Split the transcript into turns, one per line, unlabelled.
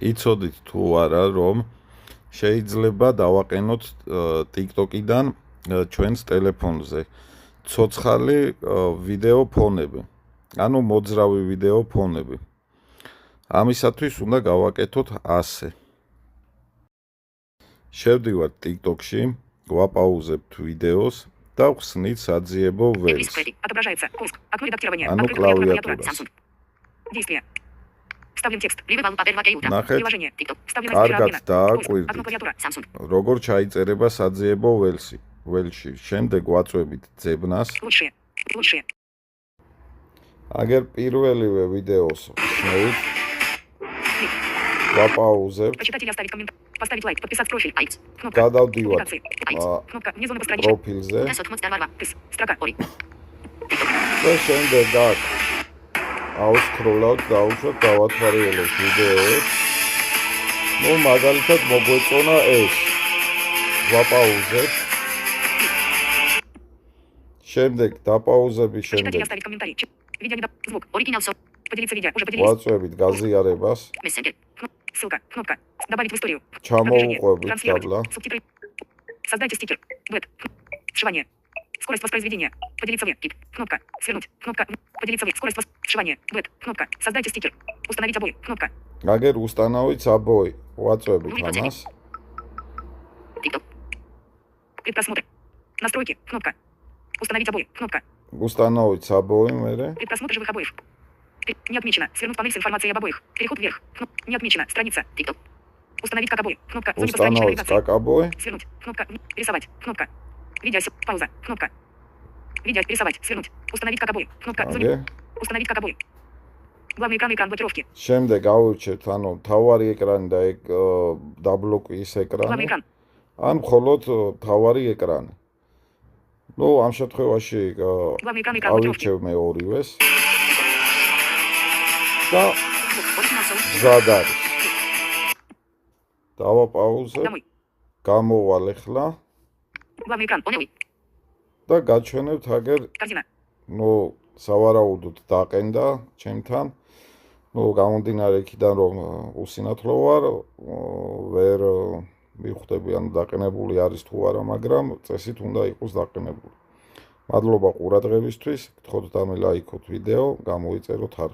იცოდით თუ არა, რომ შეიძლება დავაყენოთ TikTok-იდან ჩვენს ტელეფონზე ცოცხალი ვიდეო ფონები, ანუ მოძრავი ვიდეო ფონები. ამისათვის უნდა გავაკეთოთ ასე. შევდივართ TikTok-ში, ვაპაუზებთ ვიდეოს და ვხსნით საძიებო ველს. ანუ კლავიატურას.
Вставлен текст. Прививал папер вакеюта.
Приложение.
TikTok. Вставлен
კარგად დააკვირდით.
клавиатура. Samsung.
როგორ ჩაიწერება საძიებო ველში. შემდეგ ვაწვევით ძებნას.
Лучшие.
აგერ პირველივე ვიდეოს ვხსნით. ვაპაუზებთ.
Почитать или оставить комментарий. Поставить лайк, подписаться профиль. Айц. Кнопка.
გადავდივართ
Кнопка внизу на страничке.
პროფილზე.
Строка. Ори.
და შემდეგ აქ აუსკროლავთ, დავუშვათ, დავათვალიერებთ ვიდეოებს. ნუ მაგალითად მოგვეწონა ეს. ვაპაუზებთ. შემდეგ დაპაუზების
Почитать или
შემდეგ
оставить комментарий. Видео не звук. Оригинал все. Поделиться видео. Уже поделились.
ვაწვევით გაზიარებას.
Мессенджер. Ссылка. Кнопка. Добавить в историю.
ჩამოუყვებით
Транслировать.
табла.
Субтитры. Создайте стикер. Дуэт. Сшивание. Скорость воспроизведения. Поделиться в тип. Кнопка. Свернуть. Кнопка. Поделиться в скорость сшивания. Дуэт. Кнопка. Создайте стикер. Установить обои. Кнопка.
აგერ უსტანავით საბოი. ვაწვევით ამას.
TikTok. Предпросмотр. Настройки. Кнопка. Установить обои. Кнопка.
უსტანავით საბოი მერე.
Предпросмотр живых обоев. Не отмечено. Свернуть панель с информацией об обоих. Переход вверх. Не отмечено. Страница. TikTok. Установить как обои. Кнопка. Зоне постраничной
უსტანავით
навигации.
საკაბოი.
Свернуть. Кнопка. Рисовать. Кнопка. Видео. Пауза. Кнопка. Видео. Рисовать. Свернуть. Установить как обои. Кнопка.
აგე.
Установить как обои. Главный экран блокировки.
შემდეგ გავურჩევთ, ანუ თავარი ეკრანი და დაბლოკვის
Главный
ეკრანი.
экран.
ან მხოლოდ თავარი ეკრანი. ნუ ამ შემთხვევაში
Главный экран блокировки.
ავირჩევ მე ორივეს. და
Оригинал соус.
მზად არის. დავაპაუზებ.
Домой.
გამოვალ ახლა
Главный экран. Понял.
და გაჩვენებთ აგერ,
Корзина.
ნუ სავარაუდოდ დაყენდა ჩემთან. ნუ გამომდინარე იქიდან რომ უსინათლო ვარ, ვერ მივხვდები ან დაყენებული არის თუ არა, მაგრამ წესით უნდა იყოს დაყენებული. მადლობა ყურადღებისთვის, გთხოვთ დამელაიქოთ ვიდეო, გამოიწეროთ არხი.